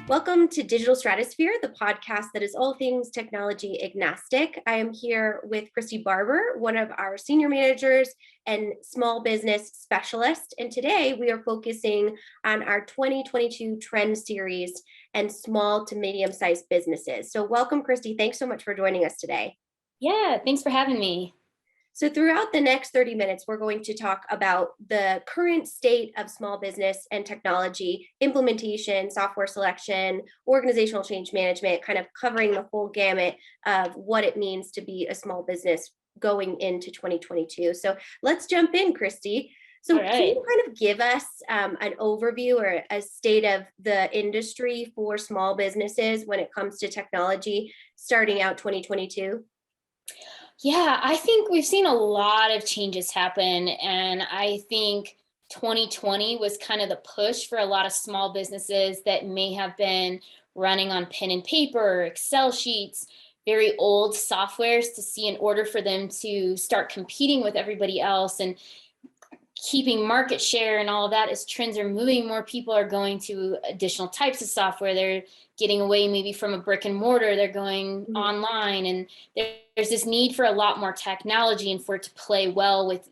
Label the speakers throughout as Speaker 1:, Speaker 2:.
Speaker 1: Welcome to Digital Stratosphere, the podcast that is all things technology agnostic. I am here with Kristy Barber, one of our senior managers and small business specialist. And today we are focusing on our 2022 trend series and small to medium-sized businesses. So welcome, Kristy. Thanks so much for joining us today.
Speaker 2: Yeah, thanks for having me.
Speaker 1: So throughout the next 30 minutes, we're going to talk about the current state of small business and technology, implementation, software selection, organizational change management, kind of covering the whole gamut of what it means to be a small business going into 2022. So let's jump in, Kristy. So Can you kind of give us an overview or a state of the industry for small businesses when it comes to technology starting out 2022?
Speaker 2: Yeah, I think we've seen a lot of changes happen. And I think 2020 was kind of the push for a lot of small businesses that may have been running on pen and paper, Excel sheets, very old softwares to see in order for them to start competing with everybody else and keeping market share and all of that. As trends are moving, more people are going to additional types of software. They're getting away maybe from a brick and mortar, they're going online, and there's this need for a lot more technology and for it to play well with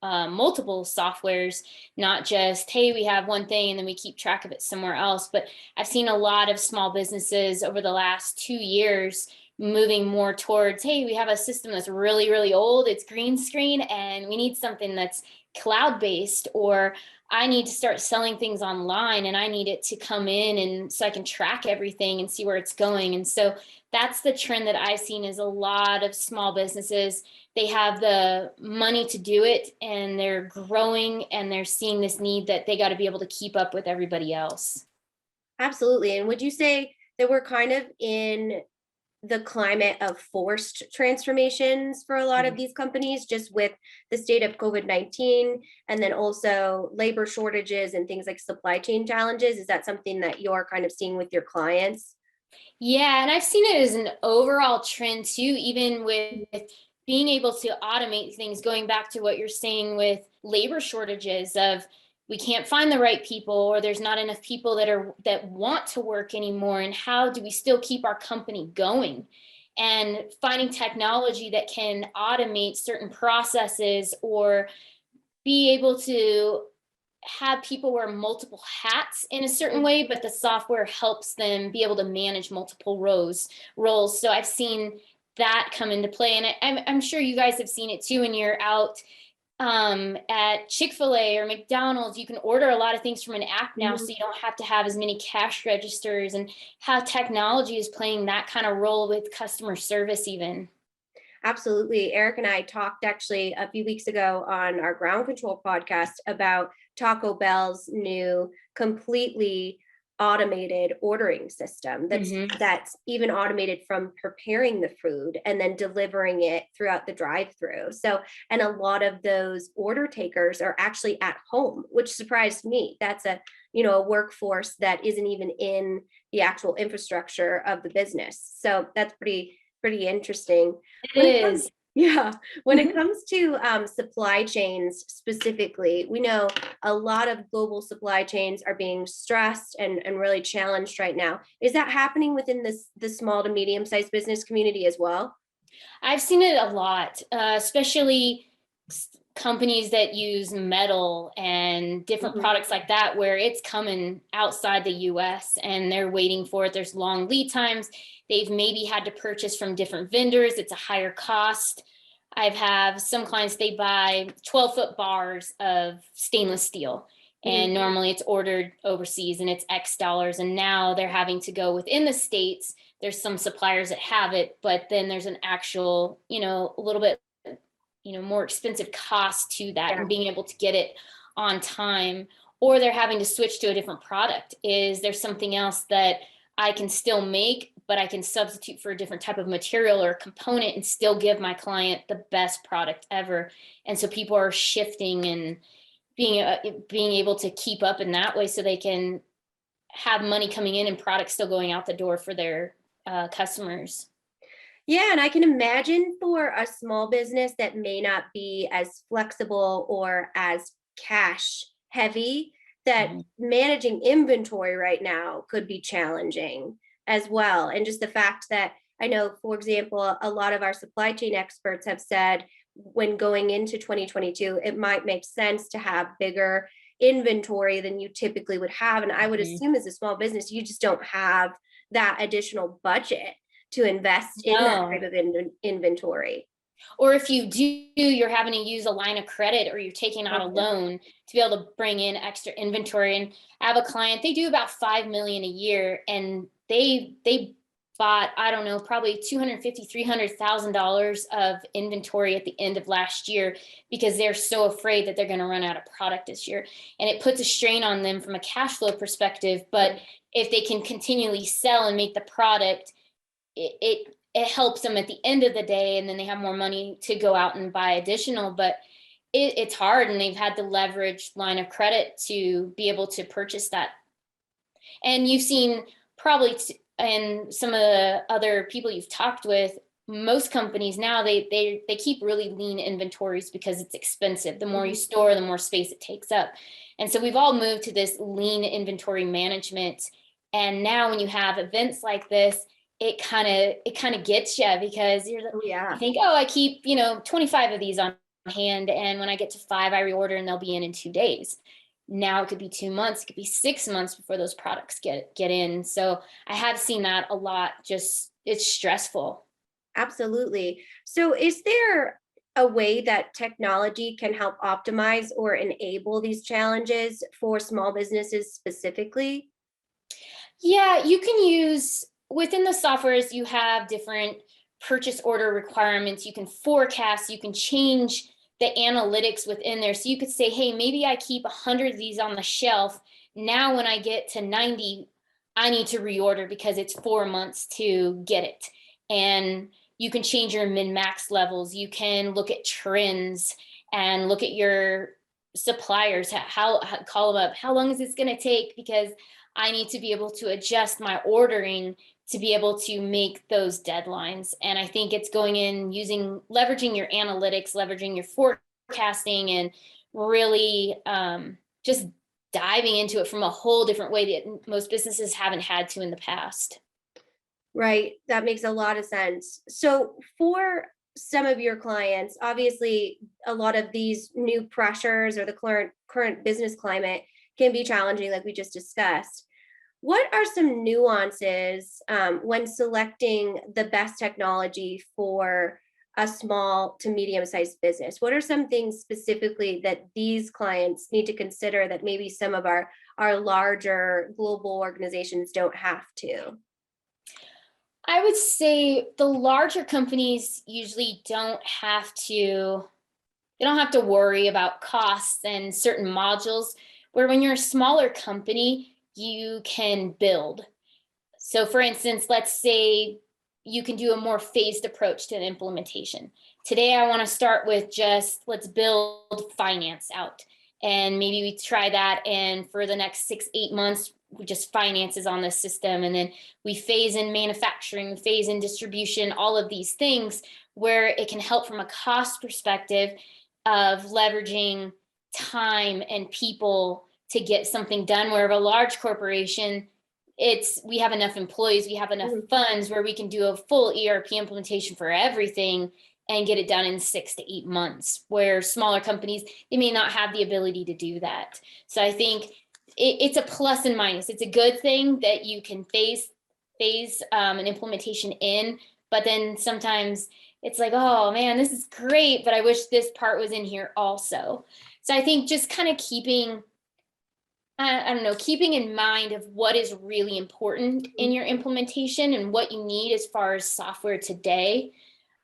Speaker 2: multiple softwares, not just, hey, we have one thing and then we keep track of it somewhere else. But I've seen a lot of small businesses over the last 2 years moving more towards, hey, we have a system that's really, really old, it's green screen, and we need something that's cloud-based, or I need to start selling things online and I need it to come in and so I can track everything and see where it's going. And so that's the trend that I've seen is a lot of small businesses, they have the money to do it and they're growing and they're seeing this need that they got to be able to keep up with everybody else.
Speaker 1: Absolutely. And would you say that we're kind of in the climate of forced transformations for a lot of these companies, just with the state of COVID-19 and then also labor shortages and things like supply chain challenges? Is that something that you're kind of seeing with your clients?
Speaker 2: Yeah, and I've seen it as an overall trend too, even with being able to automate things, going back to what you're saying with labor shortages of we can't find the right people, or there's not enough people that want to work anymore, and how do we still keep our company going? And finding technology that can automate certain processes or be able to have people wear multiple hats in a certain way, but the software helps them be able to manage multiple roles. So I've seen that come into play, and I'm sure you guys have seen it too when you're out at Chick-fil-A or McDonald's. You can order a lot of things from an app now, so you don't have to have as many cash registers, and how technology is playing that kind of role with customer service even.
Speaker 1: Absolutely. Eric and I talked actually a few weeks ago on our Ground Control podcast about Taco Bell's new completely automated ordering system that's even automated from preparing the food and then delivering it throughout the drive-through. So, and a lot of those order takers are actually at home, which surprised me. That's a workforce that isn't even in the actual infrastructure of the business. So that's pretty interesting.
Speaker 2: It is.
Speaker 1: When it comes to supply chains specifically, we know a lot of global supply chains are being stressed and really challenged right now. Is that happening within the small to medium-sized business community as well?
Speaker 2: I've seen it a lot, especially companies that use metal and different products like that, where it's coming outside the US and they're waiting for it. There's long lead times. They've maybe had to purchase from different vendors. It's a higher cost. I've have some clients, they buy 12-foot bars of stainless steel, and normally it's ordered overseas and it's X dollars. And now they're having to go within the States. There's some suppliers that have it, but then there's an actual, a little bit more expensive cost to that, and being able to get it on time, or they're having to switch to a different product. Is there something else that I can still make, but I can substitute for a different type of material or component and still give my client the best product ever? And so people are shifting and being able to keep up in that way so they can have money coming in and products still going out the door for their customers.
Speaker 1: Yeah, and I can imagine for a small business that may not be as flexible or as cash heavy, that
Speaker 2: Mhm.
Speaker 1: managing inventory right now could be challenging as well. And just the fact that I know, for example, a lot of our supply chain experts have said when going into 2022, it might make sense to have bigger inventory than you typically would have. And I would
Speaker 2: Mhm.
Speaker 1: assume as a small business, you just don't have that additional budget to invest in that type
Speaker 2: No.
Speaker 1: of inventory.
Speaker 2: Or if you do, you're having to use a line of credit or you're taking out a
Speaker 1: Okay.
Speaker 2: loan to be able to bring in extra inventory. And I have a client, they do about 5 million a year, and they bought, I don't know, probably 250, $300,000 of inventory at the end of last year because they're so afraid that they're going to run out of product this year. And it puts a strain on them from a cash flow perspective. But if they can continually sell and make the product, it helps them at the end of the day, and then they have more money to go out and buy additional. But it's hard, and they've had to leverage line of credit to be able to purchase that. And you've seen probably and some of the other people you've talked with, most companies now they keep really lean inventories because it's expensive. The more you
Speaker 1: Mhm.
Speaker 2: store, the more space it takes up. And so we've all moved to this lean inventory management. And now when you have events like this, it kind of gets you because
Speaker 1: Oh
Speaker 2: you
Speaker 1: yeah.
Speaker 2: think, oh, I keep 25 of these on hand, and when I get to 5, I reorder and they'll be in 2 days. Now it could be 2 months, it could be 6 months before those products get in. So I have seen that a lot. Just it's stressful.
Speaker 1: Absolutely. So is there a way that technology can help optimize or enable these challenges for small businesses specifically?
Speaker 2: Yeah, you can use within the softwares, you have different purchase order requirements. You can forecast, you can change the analytics within there. So you could say, hey, maybe I keep 100 of these on the shelf. Now, when I get to 90, I need to reorder because it's 4 months to get it. And you can change your min max levels. You can look at trends and look at your suppliers, how call them up. How long is this going to take? Because I need to be able to adjust my ordering to be able to make those deadlines. And I think it's going in using leveraging your analytics, leveraging your forecasting, and really just diving into it from a whole different way that most businesses haven't had to in the past.
Speaker 1: Right. That makes a lot of sense. So, for some of your clients, obviously, a lot of these new pressures or the current business climate can be challenging, like we just discussed. What are some nuances when selecting the best technology for a small to medium sized business? What are some things specifically that these clients need to consider that maybe some of our larger global organizations don't have to?
Speaker 2: I would say the larger companies usually don't have to worry about costs and certain modules, where when you're a smaller company, you can build. So for instance, let's say you can do a more phased approach to an implementation. Today I want to start with just let's build finance out, and maybe we try that, and for the next 6 8 months we just finances on the system, and then we phase in manufacturing, we phase in distribution, all of these things, where it can help from a cost perspective of leveraging time and people to get something done. Where a large corporation, we have enough employees, we have enough
Speaker 1: Mhm.
Speaker 2: funds where we can do a full ERP implementation for everything and get it done in 6 to 8 months, where smaller companies, they may not have the ability to do that. So I think it's a plus and minus. It's a good thing that you can phase an implementation in, but then sometimes it's like, oh man, this is great, but I wish this part was in here also. So I think just kind of I don't know, keeping in mind of what is really important in your implementation and what you need as far as software today.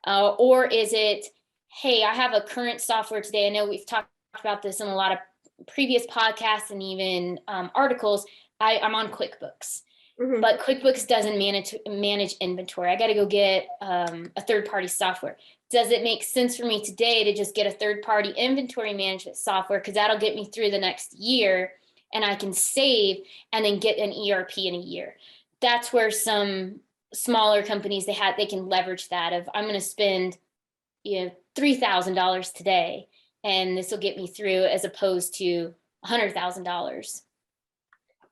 Speaker 2: Or is it, hey, I have a current software today. I know we've talked about this in a lot of previous podcasts and even articles. I'm on QuickBooks,
Speaker 1: Mhm.
Speaker 2: but QuickBooks doesn't manage inventory. I got to go get a third party software. Does it make sense for me today to just get a third party inventory management software? Because that'll get me through the next year, and I can save and then get an ERP in a year. That's where some smaller companies, they can leverage that of, I'm going to spend, $3,000 today, and this will get me through, as opposed to $100,000.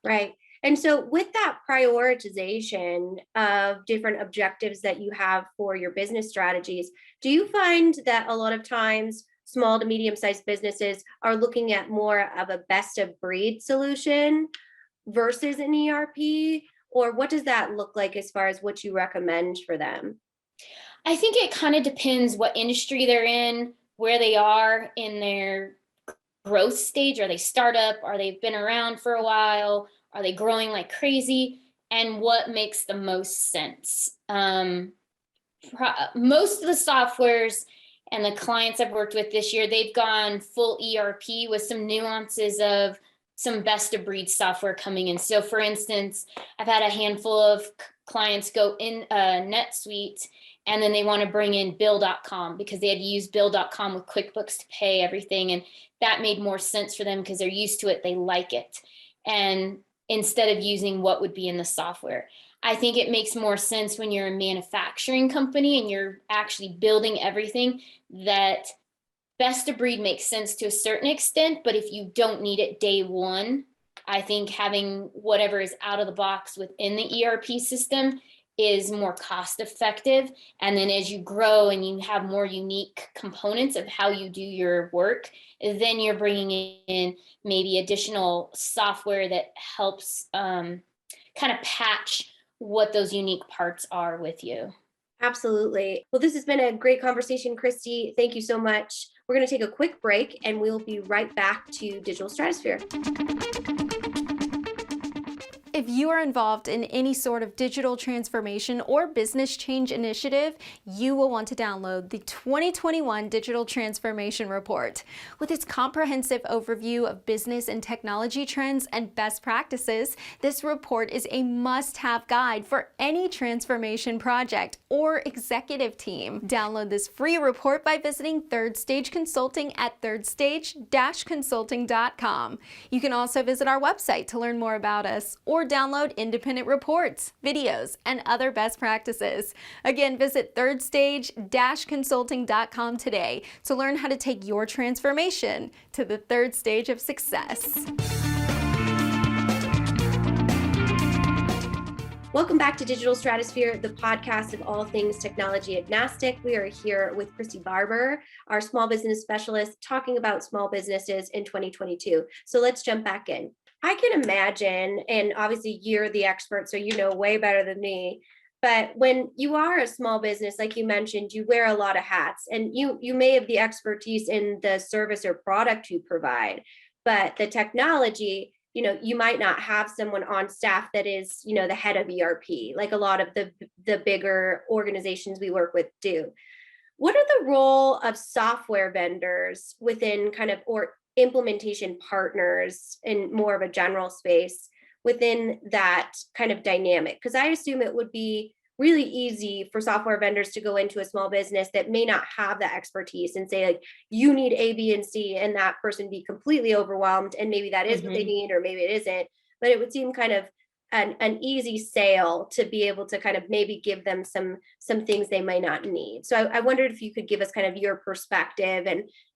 Speaker 1: Right. And so with that prioritization of different objectives that you have for your business strategies, do you find that a lot of times small to medium-sized businesses are looking at more of a best of breed solution versus an ERP? Or what does that look like as far as what you recommend for them?
Speaker 2: I think it kind of depends what industry they're in, where they are in their growth stage. Are they startup? Are they been around for a while? Are they growing like crazy? And what makes the most sense? Most of the softwares and the clients I've worked with this year, they've gone full ERP with some nuances of some best of breed software coming in. So for instance, I've had a handful of clients go in NetSuite, and then they want to bring in Bill.com because they had used Bill.com with QuickBooks to pay everything. And that made more sense for them because they're used to it. They like it. And instead of using what would be in the software, I think it makes more sense when you're a manufacturing company and you're actually building everything, that best of breed makes sense to a certain extent. But if you don't need it day one, I think having whatever is out of the box within the ERP system is more cost effective. And then as you grow and you have more unique components of how you do your work, then you're bringing in maybe additional software that helps kind of patch what those unique parts are with you.
Speaker 1: Absolutely. Well, this has been a great conversation, Kristy. Thank you so much. We're going to take a quick break and we'll be right back to Digital Stratosphere.
Speaker 3: If you are involved in any sort of digital transformation or business change initiative, you will want to download the 2021 Digital Transformation Report. With its comprehensive overview of business and technology trends and best practices, this report is a must-have guide for any transformation project or executive team. Download this free report by visiting Third Stage Consulting at thirdstage-consulting.com. You can also visit our website to learn more about us, or download independent reports, videos, and other best practices. Again, visit thirdstage-consulting.com today to learn how to take your transformation to the third stage of success.
Speaker 1: Welcome back to Digital Stratosphere, the podcast of all things technology agnostic. We are here with Kristy Barber, our small business specialist, talking about small businesses in 2022. So let's jump back in. I can imagine, and obviously you're the expert, so you know way better than me, but when you are a small business, like you mentioned, you wear a lot of hats, and you may have the expertise in the service or product you provide, but the technology, you might not have someone on staff that is, the head of ERP, like a lot of the bigger organizations we work with do. What are the role of software vendors within or implementation partners in more of a general space within that kind of dynamic? Because I assume it would be really easy for software vendors to go into a small business that may not have that expertise and say, like, you need A, B, and C, and that person be completely overwhelmed. And maybe that is what they need, or maybe it isn't. But it would seem kind of an easy sale to be able to kind of maybe give them some things they might not need. So I wondered if you could give us kind of your perspective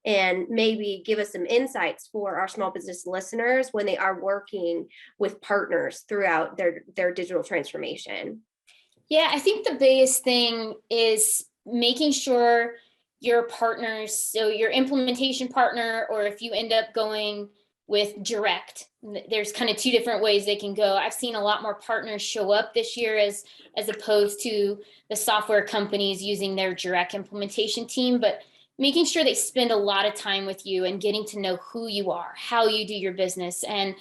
Speaker 1: and maybe give us some insights for our small business listeners when they are working with partners throughout their digital transformation.
Speaker 2: Yeah, I think the biggest thing is making sure your partners, so your implementation partner, or if you end up going with direct, there's kind of two different ways they can go. I've seen a lot more partners show up this year as opposed to the software companies using their direct implementation team, but making sure they spend a lot of time with you and getting to know who you are, how you do your business. And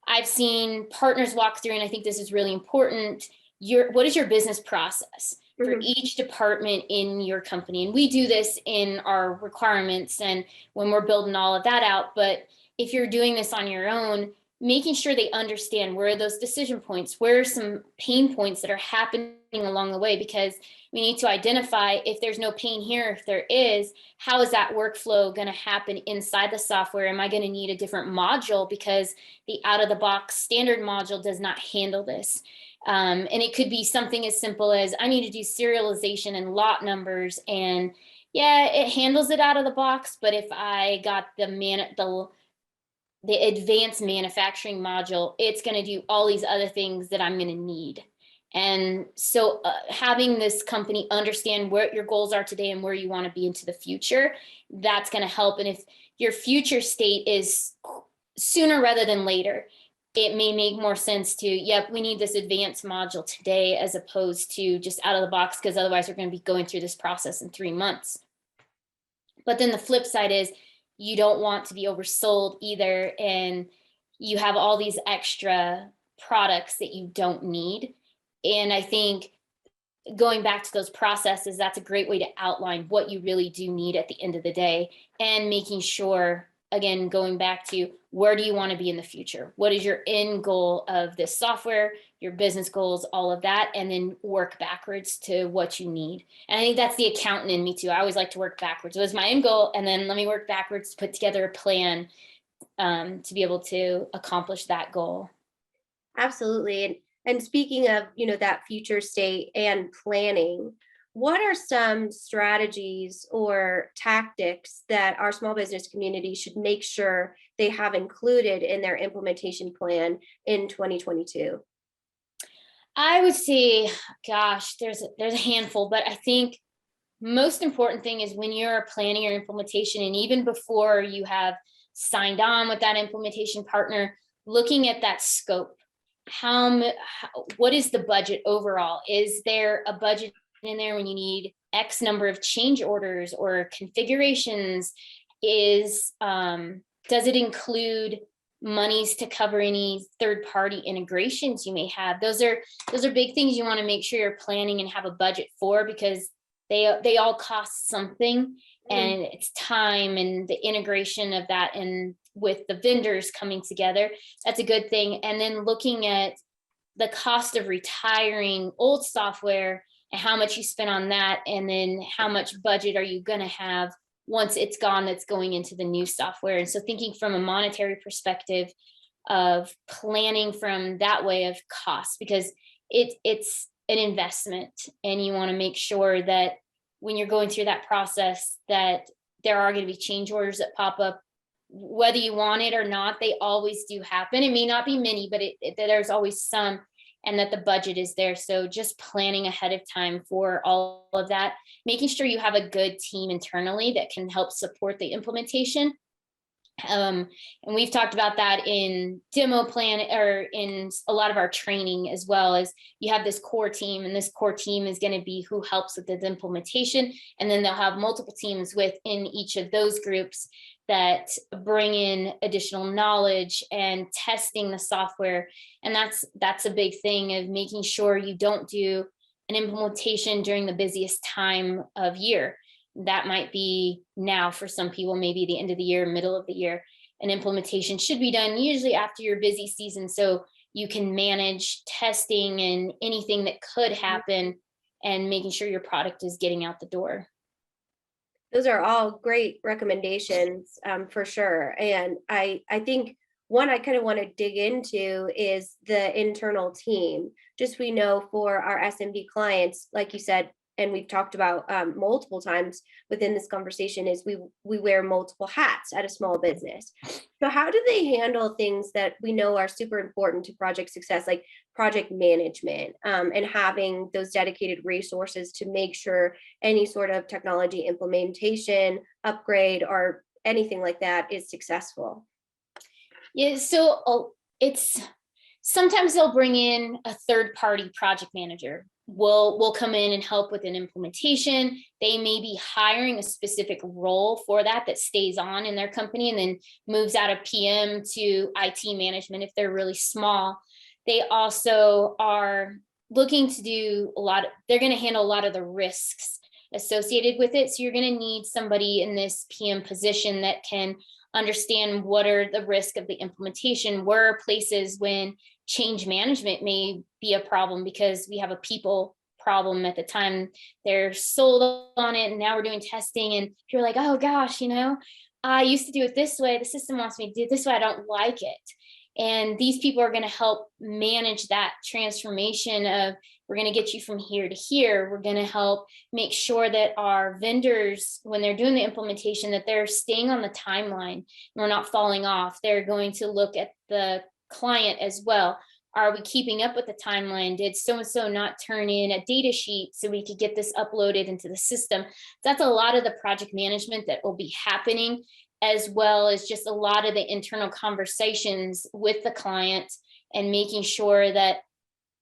Speaker 2: I've seen partners walk through, and I think this is really important, what is your business process for each department in your company? And we do this in our requirements and when we're building all of that out. But if you're doing this on your own, making sure they understand where are those decision points, where are some pain points that are happening along the way, because we need to identify if there's no pain here. If there is, how is that workflow going to happen inside the software? Am I going to need a different module because the out of the box standard module does not handle this? And it could be something as simple as I need to do serialization and lot numbers, and yeah, it handles it out of the box. But if I got the advanced manufacturing module, it's going to do all these other things that I'm going to need. And so having this company understand what your goals are today and where you want to be into the future, that's going to help. And if your future state is sooner rather than later, it may make more sense to, yep, we need this advanced module today, as opposed to just out of the box, because otherwise we're going to be going through this process in 3 months. But then the flip side is you don't want to be oversold either, and you have all these extra products that you don't need. And I think going back to those processes, that's a great way to outline what you really do need at the end of the day, and making sure, again, going back to where do you want to be in the future? What is your end goal of this software, your business goals, all of that, and then work backwards to what you need. And I think that's the accountant in me too. I always like to work backwards. What is my end goal? And then let me work backwards to put together a plan to be able to accomplish that goal.
Speaker 1: Absolutely. And speaking of, that future state and planning, what are some strategies or tactics that our small business community should make sure they have included in their implementation plan in 2022?
Speaker 2: I would say, gosh, there's a handful, but I think most important thing is when you're planning your implementation, and even before you have signed on with that implementation partner, looking at that scope. What is the budget overall? Is there a budget in there when you need X number of change orders or configurations? Does it include monies to cover any third-party integrations you may have? Those are big things you want to make sure you're planning and have a budget for, because they all cost something, and it's time and the integration of that, and with the vendors coming together, that's a good thing. And then looking at the cost of retiring old software and how much you spend on that, and then how much budget are you going to have once it's gone that's going into the new software. And so thinking from a monetary perspective of planning from that way of cost, because it's an investment, and you want to make sure that when you're going through that process that there are going to be change orders that pop up, whether you want it or not. They always do happen. It may not be many, but there's always some, and that the budget is there. So just planning ahead of time for all of that, making sure you have a good team internally that can help support the implementation. And we've talked about that in demo plan, or in a lot of our training, as well as you have this core team, and this core team is going to be who helps with the implementation. And then they'll have multiple teams within each of those groups that bring in additional knowledge and testing the software. And that's a big thing of making sure you don't do an implementation during the busiest time of year. That might be now for some people, maybe the end of the year, middle of the year. An implementation should be done usually after your busy season, so you can manage testing and anything that could happen, and making sure your product is getting out the door.
Speaker 1: Those are all great recommendations, for sure. And I think one I kind of want to dig into is the internal team. Just, we know for our SMB clients, like you said, and we've talked about multiple times within this conversation, is we wear multiple hats at a small business. So how do they handle things that we know are super important to project success, like project management, and having those dedicated resources to make sure any sort of technology implementation, upgrade, or anything like that is successful?
Speaker 2: Yeah, so it's sometimes they'll bring in a third-party project manager. Will come in and help with an implementation. They may be hiring a specific role for that stays on in their company, and then moves out of PM to IT management if they're really small. They also are looking to do they're going to handle a lot of the risks associated with it. So you're going to need somebody in this PM position that can understand what are the risks of the implementation, where are places when change management may be a problem, because we have a people problem at the time they're sold on it, and now we're doing testing, and you're like, oh gosh, I used to do it this way, the system wants me to do it this way, I don't like it. And these people are going to help manage that transformation of, we're going to get you from here to here. We're going to help make sure that our vendors, when they're doing the implementation, that they're staying on the timeline and we're not falling off. They're going to look at the client as well. Are we keeping up with the timeline? Did so-and-so not turn in a data sheet so we could get this uploaded into the system? That's a lot of the project management that will be happening, as well as just a lot of the internal conversations with the client and making sure that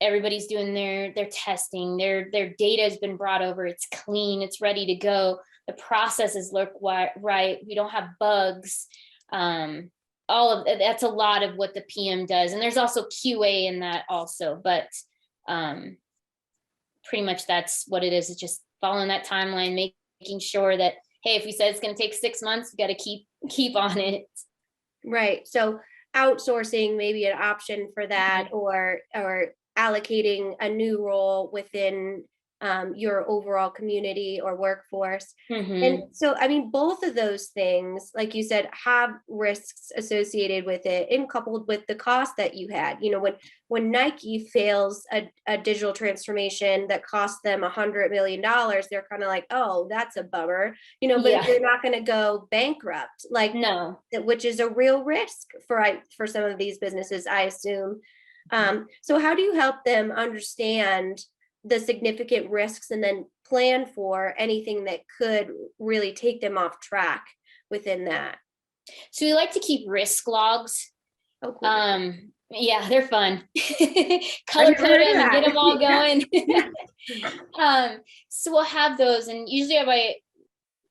Speaker 2: everybody's doing their testing, their data has been brought over, it's clean, it's ready to go, the processes look right, we don't have bugs. All of that's a lot of what the PM does. And there's also QA in that also, but pretty much that's what it is. It's just following that timeline, making sure that, hey, if we said it's going to take 6 months, we got to keep on it.
Speaker 1: Right. So outsourcing maybe an option for that, or allocating a new role within your overall community or workforce. And so, I mean, both of those things, like you said, have risks associated with it, and coupled with the cost that you had. You know, when Nike fails a digital transformation that costs them $100 million, they're kind of like, oh, that's a bummer, you know, but they're not going to go bankrupt, like,
Speaker 2: no,
Speaker 1: which is a real risk for some of these businesses, I assume. So how do you help them understand the significant risks and then plan for anything that could really take them off track within that?
Speaker 2: So we like to keep risk logs.
Speaker 1: Oh, cool.
Speaker 2: Yeah, they're fun. Color code them and get them all going. So we'll have those, and usually I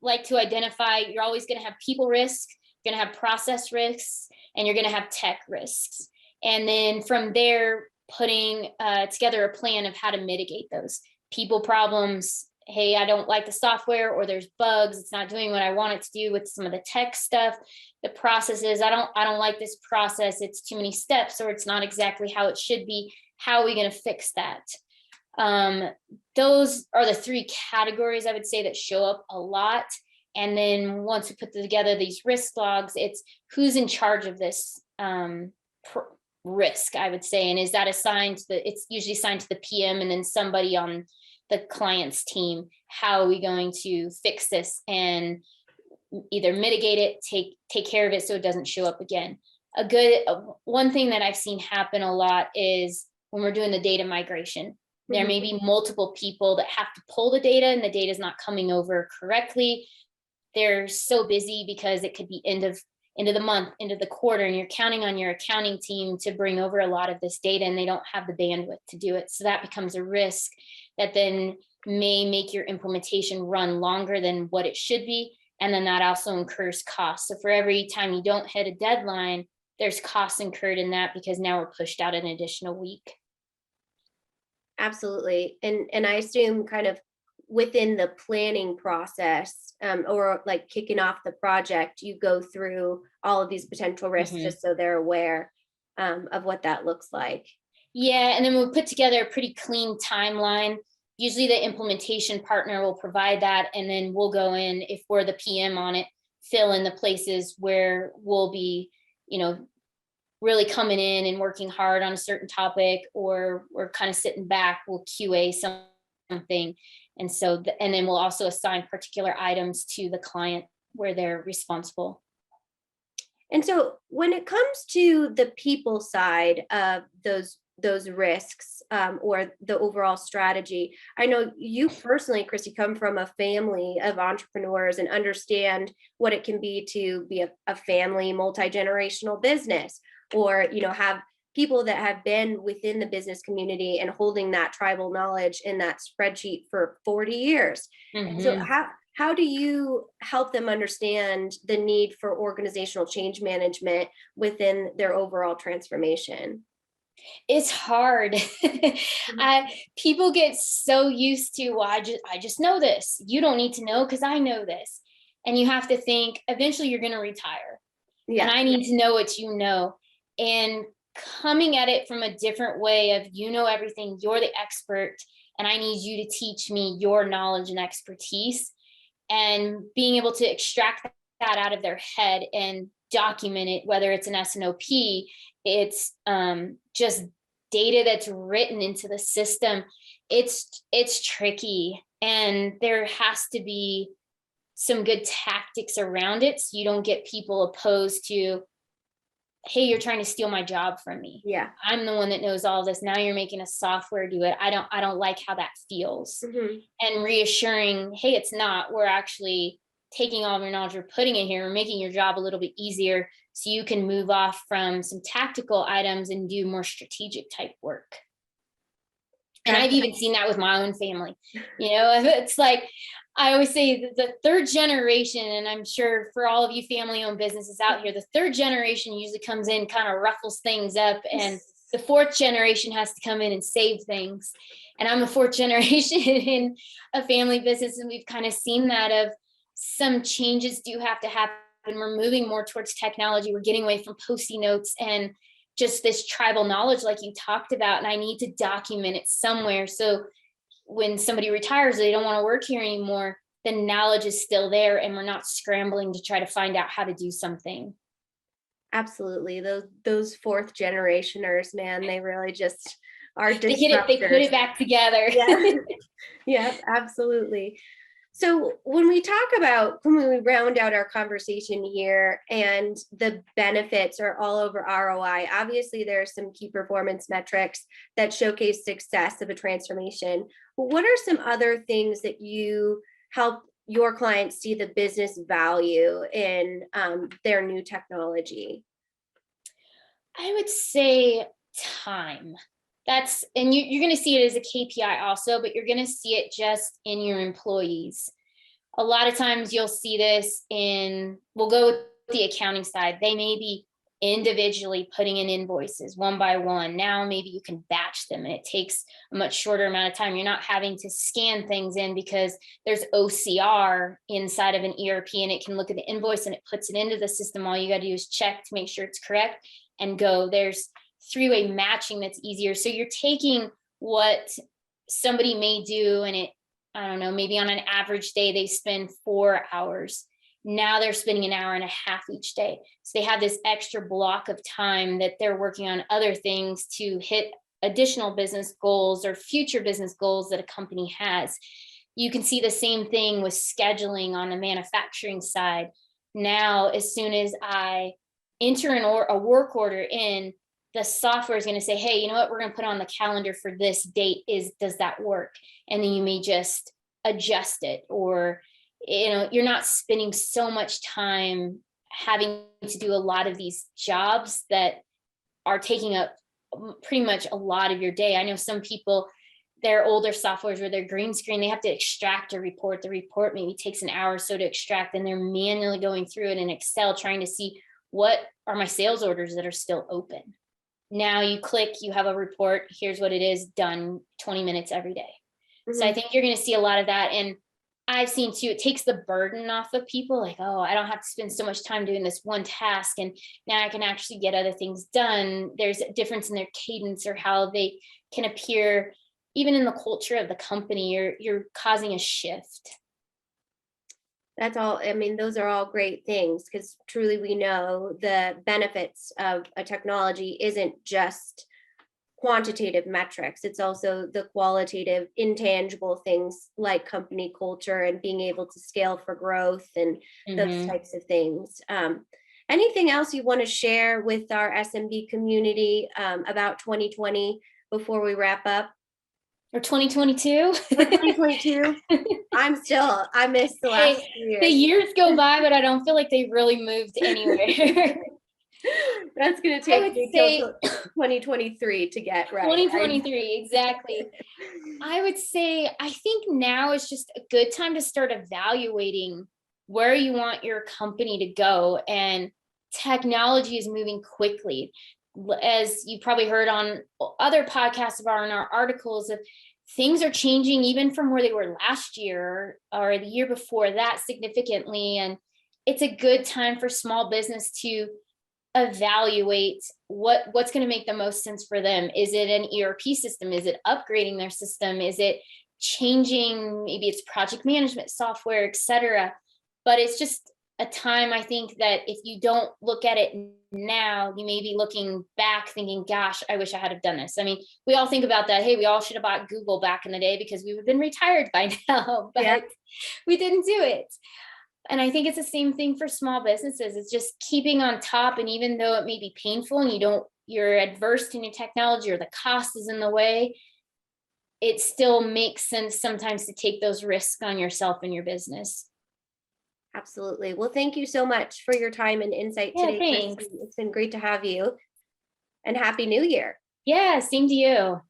Speaker 2: like to identify, you're always going to have people risks, you're going to have process risks, and you're going to have tech risks. And then from there, putting together a plan of how to mitigate those people problems. Hey, I don't like the software, or there's bugs, it's not doing what I want it to do with some of the tech stuff. The processes, I don't like this process, it's too many steps, or it's not exactly how it should be. How are we going to fix that? Those are the three categories I would say that show up a lot. And then once we put together these risk logs, it's who's in charge of this risk, I would say. And is that assigned to it's usually assigned to the PM and then somebody on the client's team. How are we going to fix this and either mitigate it, take care of it so it doesn't show up again? One thing that I've seen happen a lot is when we're doing the data migration, there may be multiple people that have to pull the data and the data is not coming over correctly. They're so busy because it could be end of the month, end of the quarter, and you're counting on your accounting team to bring over a lot of this data, and they don't have the bandwidth to do it. So that becomes a risk that then may make your implementation run longer than what it should be. And then that also incurs costs. So for every time you don't hit a deadline, there's costs incurred in that because now we're pushed out an additional week.
Speaker 1: Absolutely. And I assume kind of within the planning process, or like kicking off the project, you go through all of these potential risks just so they're aware of what that looks like.
Speaker 2: Yeah, and then we'll put together a pretty clean timeline. Usually the implementation partner will provide that, and then we'll go in, if we're the PM on it, fill in the places where we'll be, really coming in and working hard on a certain topic, or we're kind of sitting back, we'll QA something. And so, and then we'll also assign particular items to the client where they're responsible.
Speaker 1: And so when it comes to the people side of those risks, or the overall strategy, I know you personally, Kristy, come from a family of entrepreneurs and understand what it can be to be a family multi-generational business, or have people that have been within the business community and holding that tribal knowledge in that spreadsheet for 40 years. So how do you help them understand the need for organizational change management within their overall transformation?
Speaker 2: It's hard. People get so used to, well, I just know this. You don't need to know because I know this. And you have to think, eventually you're going to retire. Yeah. And I need to know what you know. And coming at it from a different way of, everything, you're the expert, and I need you to teach me your knowledge and expertise, and being able to extract that out of their head and document it, whether it's an SNOP, it's just data that's written into the system. It's tricky, and there has to be some good tactics around it so you don't get people opposed to, hey, you're trying to steal my job from me.
Speaker 1: Yeah.
Speaker 2: I'm the one that knows all this. Now you're making a software do it. I don't like how that feels. And reassuring, hey, it's not. We're actually taking all of your knowledge, we're putting it here, we're making your job a little bit easier so you can move off from some tactical items and do more strategic type work. And I've even seen that with my own family. It's like, I always say the third generation, and I'm sure for all of you family-owned businesses out here, the third generation usually comes in, kind of ruffles things up, and the fourth generation has to come in and save things. And I'm a fourth generation in a family business, and we've kind of seen that of some changes do have to happen. We're moving more towards technology. We're getting away from Post-it notes and just this tribal knowledge like you talked about, and I need to document it somewhere. So when somebody retires, they don't want to work here anymore, the knowledge is still there, and we're not scrambling to try to find out how to do something.
Speaker 1: Absolutely. Those fourth generationers, man, they really just are disruptors.
Speaker 2: They put it back together.
Speaker 1: Yeah, absolutely. So when we round out our conversation here, and the benefits are all over ROI, obviously there are some key performance metrics that showcase success of a transformation. But what are some other things that you help your clients see the business value in their new technology?
Speaker 2: I would say time. And you're going to see it as a KPI also, but you're going to see it just in your employees. A lot of times you'll see this we'll go with the accounting side. They may be individually putting in invoices one by one. Now maybe you can batch them, and it takes a much shorter amount of time. You're not having to scan things in because there's OCR inside of an ERP, and it can look at the invoice and it puts it into the system. All you got to do is check to make sure it's correct and go. There's three-way matching that's easier. So you're taking what somebody may do, and I don't know, maybe on an average day, they spend 4 hours. Now they're spending an hour and a half each day. So they have this extra block of time that they're working on other things to hit additional business goals or future business goals that a company has. You can see the same thing with scheduling on the manufacturing side. Now, as soon as I enter a work order in, the software is going to say, hey, you know what, we're going to put on the calendar for this date. Does that work? And then you may just adjust it, or, you're not spending so much time having to do a lot of these jobs that are taking up pretty much a lot of your day. I know some people, their older softwares where they're green screen, they have to extract a report. The report maybe takes an hour or so to extract, and they're manually going through it in Excel, trying to see what are my sales orders that are still open. Now you click, you have a report, here's what it is, done, 20 minutes every day. So I think you're going to see a lot of that. And I've seen too, it takes the burden off of people, like, oh, I don't have to spend so much time doing this one task, and now I can actually get other things done. There's a difference in their cadence or how they can appear, even in the culture of the company. You're causing a shift.
Speaker 1: That's all. I mean, those are all great things, because truly we know the benefits of a technology isn't just quantitative metrics. It's also the qualitative, intangible things like company culture and being able to scale for growth and those types of things. Anything else you want to share with our SMB community about 2020 before we wrap up?
Speaker 2: Or 2022?
Speaker 1: 2022. I missed the last year.
Speaker 2: The years go by, but I don't feel like they've really moved anywhere.
Speaker 1: That's going to take me till 2023 to get right.
Speaker 2: 2023, exactly. I would say, I think now is just a good time to start evaluating where you want your company to go. And technology is moving quickly. As you probably heard on other podcasts of our articles, of things are changing even from where they were last year or the year before that significantly. And it's a good time for small business to evaluate what's going to make the most sense for them. Is it an ERP system? Is it upgrading their system? Is it changing, maybe it's project management software, etc. But it's just a time, I think, that if you don't look at it now, you may be looking back thinking, gosh, I wish I had have done this. I mean, we all think about that. Hey, we all should have bought Google back in the day because we would have been retired by now, but we didn't do it. And I think it's the same thing for small businesses. It's just keeping on top. And even though it may be painful and you're adverse to new technology or the cost is in the way, it still makes sense sometimes to take those risks on yourself and your business.
Speaker 1: Absolutely. Well, thank you so much for your time and insight today,
Speaker 2: Thanks.
Speaker 1: Kristy. It's been great to have you, and Happy New Year.
Speaker 2: Yeah, same to you.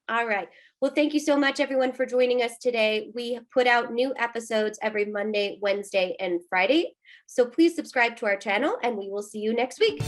Speaker 1: All right. Well, thank you so much, everyone, for joining us today. We put out new episodes every Monday, Wednesday, and Friday. So please subscribe to our channel, and we will see you next week.